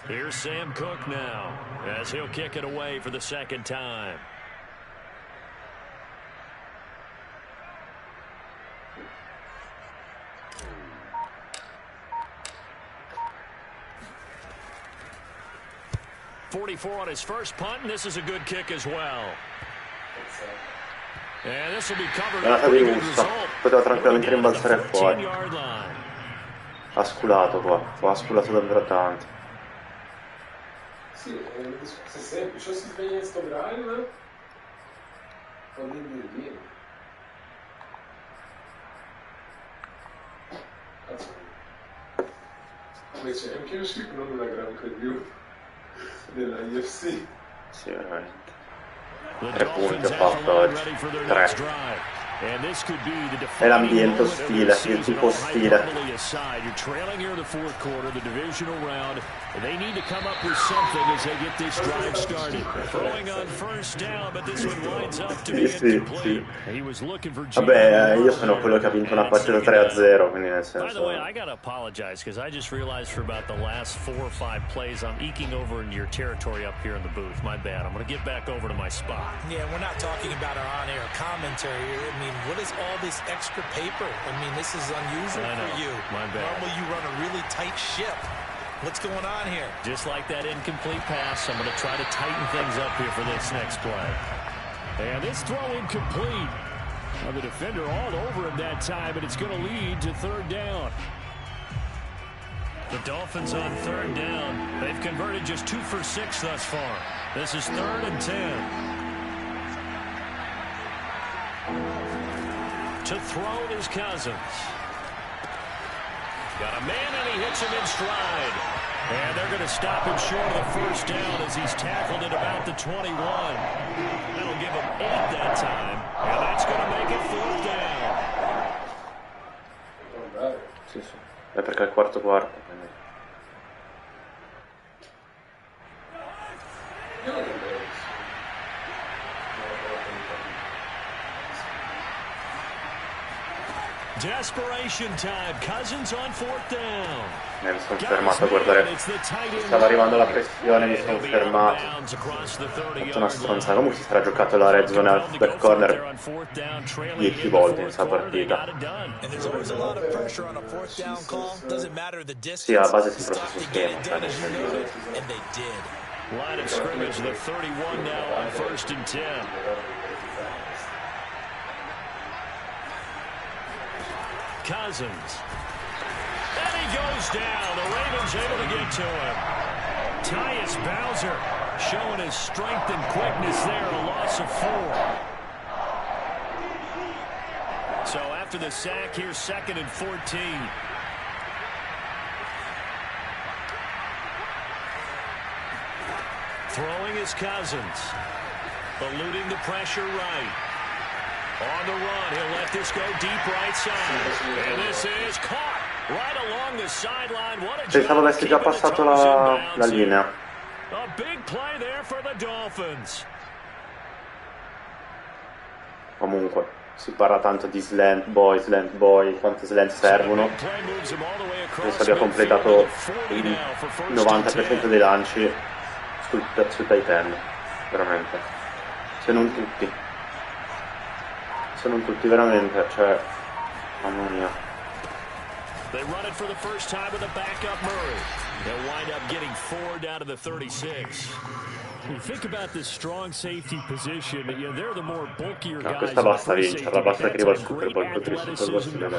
Here's Sam Cook now as he'll kick it away for the 2nd time. .44 on his first punt, and this is a good kick as well. And this will be covered. Poteva tranquillamente rimbalzare fuori. Ha sculato qua ha sculato davvero tanto. Sì, è semplice, si sveglia in sto drive, fa dei cazzo, come Championship, non una gran preview della IFC. Sì, veramente. 3 punti ha fatto oggi. 3. È l'ambiente ostile, il tipo ostile. You're trailing here in the 4th quarter, the divisional round, and they need to come up with something as they get this drive started. Throwing on 1st down, but this one winds up to be incomplete. He was looking for Vabbè, io sono quello che ha vinto una partita 3-0, quindi nel senso. By the way, I gotta apologize because I just realized for about the last 4 or 5 plays I'm eking over into your territory up here in the booth. My bad. I'm gonna get back over to my spot. Yeah, we're not talking about our on-air commentary. I mean, what is all this extra paper? I mean, this is unusual for you. My bad. Normally you run a really tight ship. What's going on here? Just like that incomplete pass, I'm going to try to tighten things up here for this next play. And this throw incomplete. Well, the defender all over him that time, and it's going to lead to 3rd down. The Dolphins on 3rd down. They've converted just 2 for 6 thus far. This is 3rd and 10. To throw is Cousins. Got a man, and he hits him in stride. And they're going to stop him short of the 1st down as he's tackled at about the 21. That'll give him 8 that time. And that's going to make it 4th down. Sì, sì. È perché è il quarto. Quindi. Desperation time. Cousins on fourth down. Mi sono fermato a guardare. Stava arrivando la pressione, mi sono fermato. Ho fatto una stronzata. Comunque si sarà giocato la red zone al back corner 10 volte in questa partita. Sì, alla base è sempre lo stesso schema. Line of scrimmage, the 31 now on 1st and 10. Cousins. And he goes down. The Ravens able to get to him. Tyus Bowser showing his strength and quickness there. A loss of 4. So after the sack, here's 2nd and 14. Throwing his Cousins. Eluding the pressure right. On the run, he'll let this go deep right side. And this is caught right along the sideline. What a Pensavo avesse già passato la linea. A big play there for the Dolphins. Comunque, si parla tanto di slant boy, quante slant servono. Penso abbia completato il 90% dei lanci sul tight end, veramente. Se non tutti veramente, cioè, mamma mia. They run it for the first time with a backup Murray. They'll wind up getting 4 down to the 36. You think about this strong safety position, you know, they're the more bulkier guys. Questa basta vincerla, basta che arriva al Super Bowl,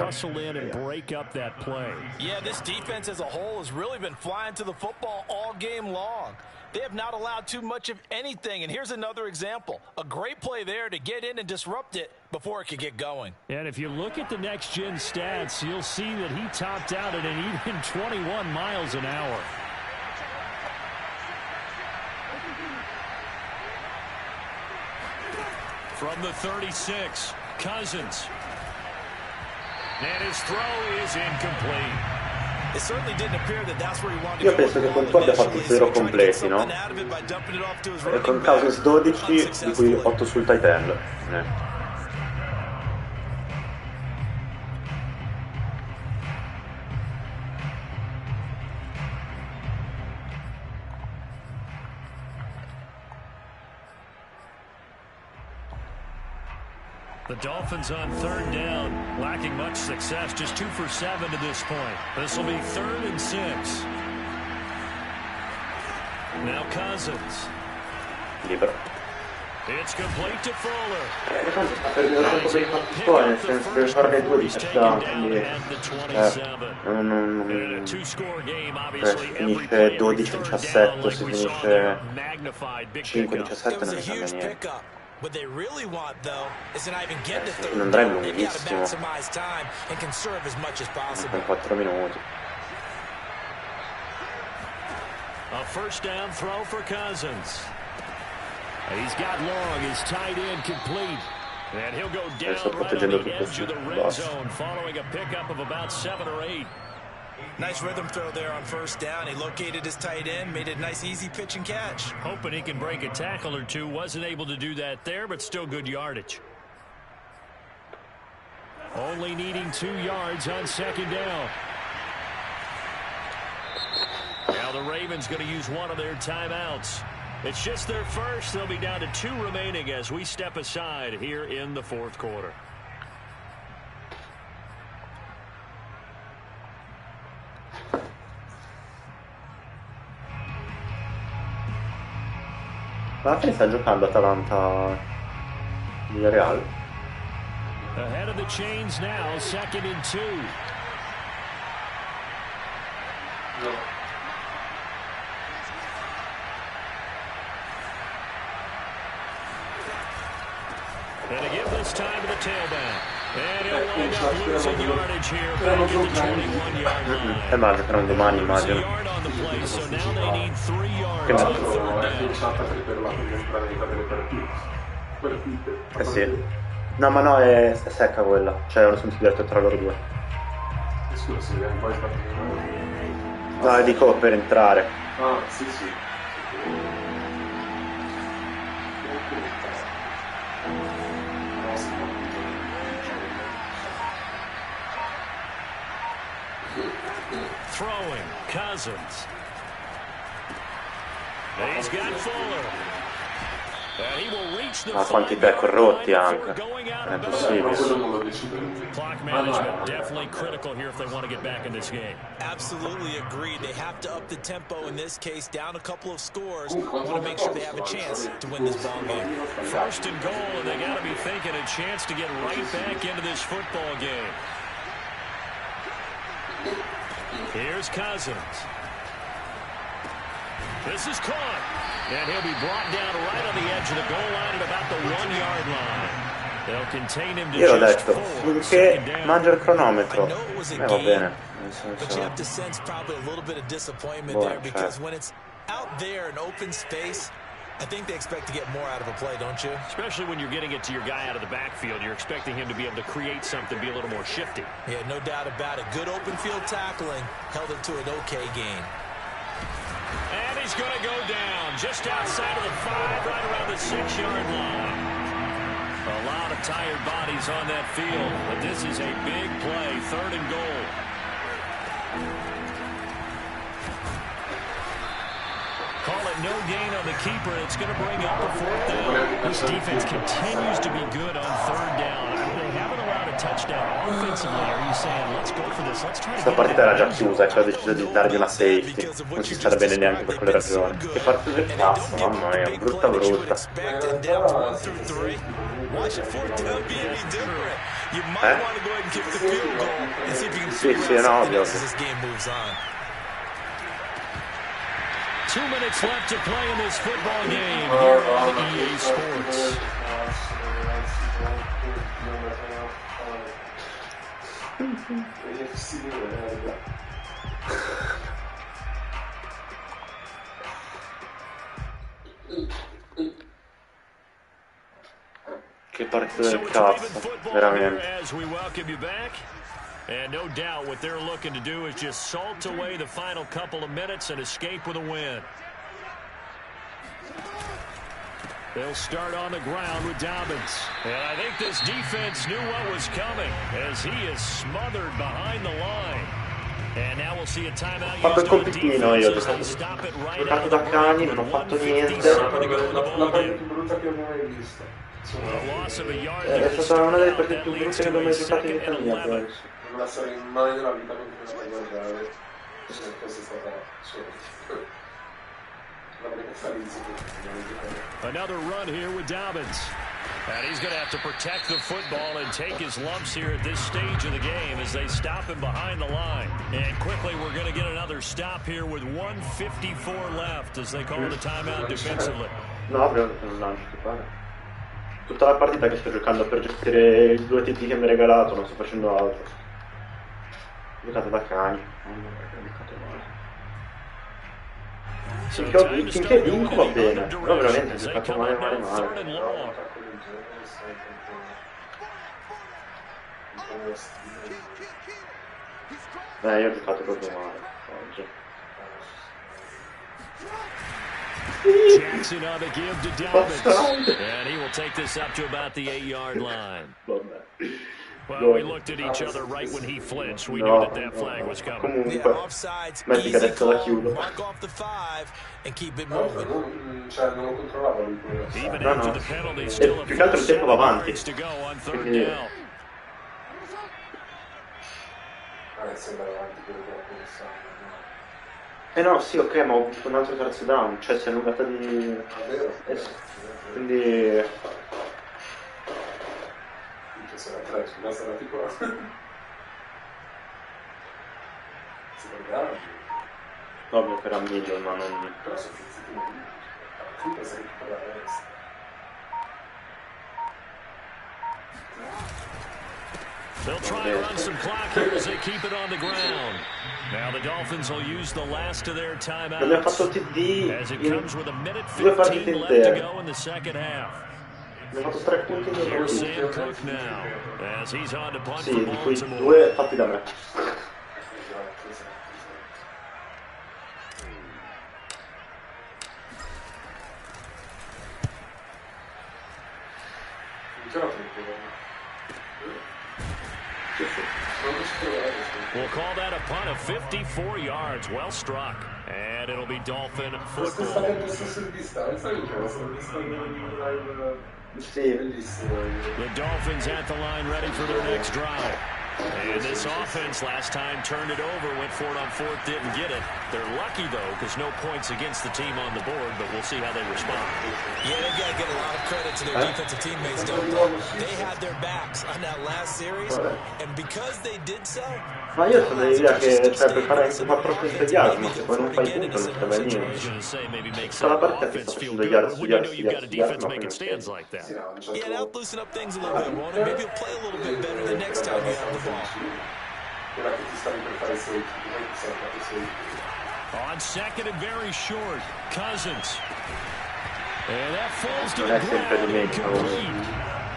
hustle in and break up that play. Yeah, this defense as a whole has really been flying to the football all game long. They have not allowed too much of anything, and here's another example. A great play there to get in and disrupt it before it could get going. And if you look at the next-gen stats, you'll see that he topped out at an even 21 miles an hour. From the 36, Cousins. And his throw is incomplete. Io penso che con tu abbia fatto 0 completi, no? E con Cousins 12, di cui 8 sul tight end. The Dolphins on 3rd down, lacking much success, just 2 for 7 to this point. This will be 3rd and 6. Now Cousins. Libero. It's complete to Fuller. Per il tempo per i fatti suoi, nel senso che farne 2 di touchdown, quindi finisce 12-17, se finisce 5-17 non ne cambia niente. What they really want, though, is to not even get to third Non down. andrà They got to lunghissimo. maximize time and conserve as much as possible. Con 4 minuti. A first down throw for Cousins. He's got long, his tight end complete. And he'll go down right on the edge of the red zone following a pickup of about 7 or 8. Nice rhythm throw there on first down. He located his tight end, made a nice easy pitch and catch. Hoping he can break a tackle or two. Wasn't able to do that there, but still good yardage. Only needing 2 yards on 2nd down. Now the Ravens going to use one of their timeouts. It's just their first. They'll be down to 2 remaining as we step aside here in the 4th quarter. Ma alla fine sta giocando Atalanta di Real. Ahead of the chains now, 2nd and 2. No. And to give this time to the tailback. And he'll wind up losing yardage here back at the 21-yard line. Ma giocheranno domani, Loses a immagino. yard on the play, so now they need 3 yards Che on bello. 3rd È down. pensata per la metà delle partite. Eh sì. No, ma no, è secca quella. Cioè, non sono diretto tra loro due. Scusa, se vediamo poi No, dico per entrare. Ah, sì, sì. Throwing, Cousins. And he's got Fuller. And he will reach the quanti back corrotti anche. È Ma impossibile. quello non lo decide lui. Clock management definitely critical here if they want to get back in this game. Absolutely agreed. They have to up the tempo in this case, down a couple of scores. Want to make sure they have a chance to win this ball game. First and goal, and they got to be thinking a chance to get right back into this football game. Here's Cousins. This is caught. And he'll be brought down right on the edge of the goal line at about the 1 yard line. They'll contain him to Io l'ho just detto, 4. finché mangia il cronometro, va bene. But you have to sense probably a little bit of disappointment there because when it's out there in open space, I think they expect to get more out of a play, don't you? Especially when you're getting it to your guy out of the backfield. You're expecting him to be able to create something, be a little more shifty. Yeah, no doubt about it. Good open field tackling held it to an okay gain. And he's going to go down just outside of the 5, right around the 6 yard line. A lot of tired bodies on that field, but this is a big play, 3rd and goal. Call it no gain on the keeper. It's going to bring up a 4th down. This defense continues to be good on 3rd down. I mean, they haven't allowed a touchdown offensively. Are you saying, let's go for this? Let's try to Questa partita era già chiusa e poi ho deciso di dargli una safety. Non si sta bene neanche per quelle ragioni. Che partita del cazzo, mamma mia, brutta brutta. Watch it 4th down be any different. You might want to go ahead and kick the field goal and see if you can figure out something else as this game moves on. 2 minutes left to play in this football game here on EA Sports. Che partita del cazzo, veramente. As we welcome you back. And no doubt what they're looking to do is just salt away the final couple of minutes and escape with a win. They'll start on the ground with Dobbins. And I think this defense knew what was coming as he is smothered behind the line. And now we'll see a timeout. Ho fatto il compitino io, giocato da cani, non ho fatto niente. La partita più brutta che ho mai visto. È stata una delle partite più brutte che ho mai giocato in vita mia, penso. Non la sarei mai nella vita con cui non guardare. Se fosse stata solo. Another run here with Dobbins. And he's going to have to protect the football and take his lumps here at this stage of the game as they stop him behind the line. And quickly we're going to get another stop here with 1:54 left as they call the timeout defensively. No, però non lancio, ti pare. Tutta la partita che sto giocando per gestire i 2 TT che mi hai regalato, non sto facendo altro. Ho giocato da cani. Ho giocato male. Finché vinco va bene, però veramente ho giocato male. Io ho giocato proprio male oggi. Jackson on the give to Dobbins. And he will take this up to about the 8 yard line. Well, we looked at each other right when he flinched. We knew that flag was coming. Comunque, metti che adesso la chiudo. Mark off the 5 and keep it moving. Cioè, non lo controllavo lui. Even after the penalty, still più che altro il tempo va avanti. to go on 3rd down. Sembra avanti quello che ho pensato. No, sì, ok, ma ho avuto un altro terzo down, cioè si è allungata di... Vero? Sì. Quindi... Sarà 3, scusa, sarà tipo... Si guardava? Ovvio che era meglio, ma non... Però sono fizzati tu pensi che tu la resta. They'll try to run some clock here as they keep it on the ground. Now the Dolphins will use the last of their timeouts. Abbiamo fatto TD as it comes with a minute 2 partite 15 left to intere. go in the second half. Abbiamo fatto 3 punti in 2 Here's partite. Sam Cook now as he's on to punt Sì, for di cui Baltimore. 2 fatti da me. We'll call that a punt of 54 yards. Well struck. And it'll be Dolphin Questa football. è stesso di distanza, minchia, la sono vista in live. Sì. Bellissimo. The Dolphins at the line ready for their next drive. And this offense last time turned it over, went for it on fourth, didn't get it. They're lucky, though, because no points against the team on the board, but we'll see how they respond. Yeah, they've got to get a lot of credit to their defensive teammates, don't they? They had their backs on that last series, and because they did so... Ma io sono dell'idea che per fare anche 4 entusiasmo, se poi non fai punto non serve a niente. Tutta la partita ti sta facendo yard su yard su yard su yard, ma poi non serve. Yeah, that'll loosen up things a little bit, won't it? Maybe you'll play a little bit better the next time you have the ball. Ora che ti stavi per fare safety, poi ti sei fatto safety. On second and very short, Cousins. And that falls to Non the è sempre ground. dimenticato.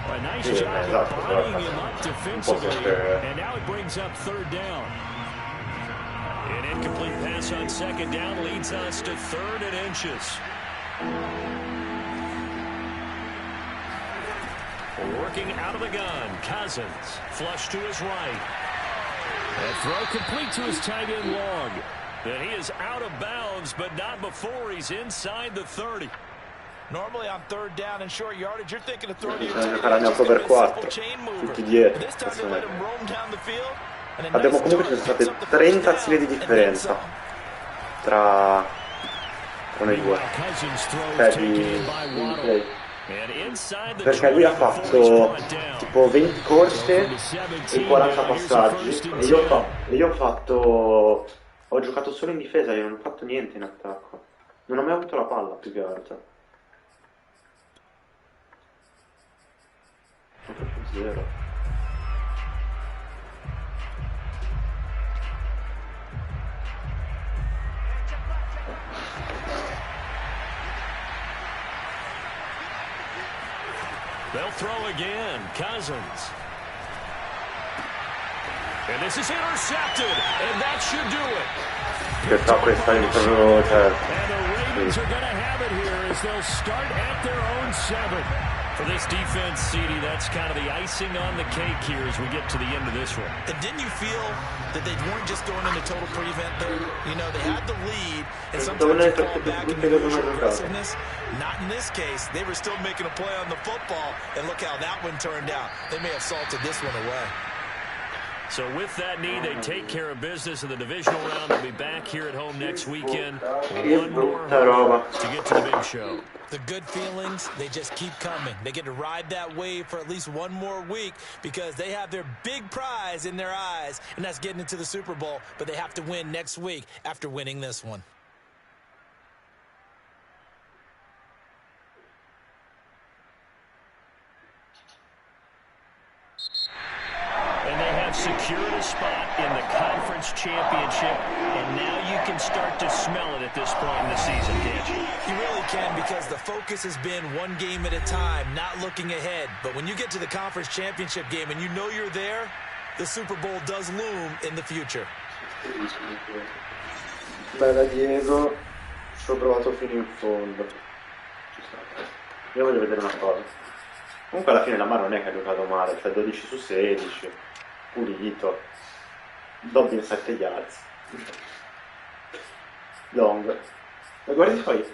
A nice Sì, job esatto, of però buying him up un po' defensively. sempre... And now it brings up third down. An incomplete pass on second down leads us to third and inches. Working out of the gun, Cousins. Flush to his right. That throw complete to his tight end Long. And he is out of bounds, but not before he's inside the 30. Normally on third down and short yardage, you're thinking of throwing your Bisogna tight giocare end a cover just 4, a simple chain mover. tutti dietro. This time they let him roam down the field. And a Abbiamo nice comunque ci target sono picks state up the 30 first azioni di down, and then differenza some. tra noi due. Cousins throws Cioè taken di in by Waddle. play. And inside the Perché lui ha 20 before he's fatto brought down. tipo 20 corse e 40 passaggi e io ho giocato solo in difesa, io non ho fatto niente in attacco, non ho mai avuto la palla più che altro, ho fatto zero. They'll throw again. Cousins. And this is intercepted. And that should do it. Che fa questa proprio, cioè, And the Ravens are going to have it here as they'll start at their own 7. For this defense, CD, that's kind of the icing on the cake here as we get to the end of this one. And didn't you feel that they weren't just going into total prevent there? You know, they had the lead, and sometimes you fall back and you lose your aggressiveness. Not in this case. They were still making a play on the football, and look how that one turned out. They may have salted this one away. So with that need, they take care of business in the divisional round. They'll be back here at home next weekend. One more to get to the big show. The good feelings, they just keep coming. They get to ride that wave for at least one more week because they have their big prize in their eyes, and that's getting into the Super Bowl. But they have to win next week after winning this one. And they have secured a spot in the conference championship, and now you can start to smell it at this point in the season, can't you? You really can, because the focus has been one game at a time, not looking ahead. But when you get to the conference championship game and you know you're there, the Super Bowl does loom in the future. Bella Diego, ci ho provato fino in fondo. Io voglio vedere una cosa. Comunque alla fine la Mara non è che ha giocato male, cioè 12 su 16, pulito. Dobbin 7 yards. Long. Ma guardi poi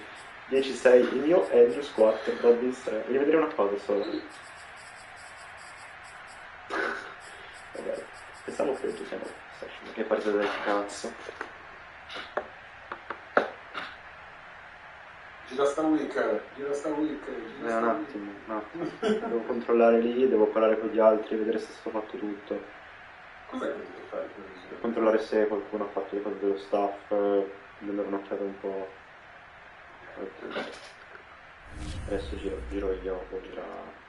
10-6, il mio è il squad, Dobbin 3. Voglio vedere una cosa solo. Vabbè, pensavo peggio, siamo che partita del cazzo. Gira sta week. Un attimo. Devo controllare lì, devo parlare con gli altri, vedere se sto fatto tutto. Cos'è che devi fare? Controllare se qualcuno ha fatto le cose dello staff, dare un'occhiata un po'. Adesso giro io, può girare.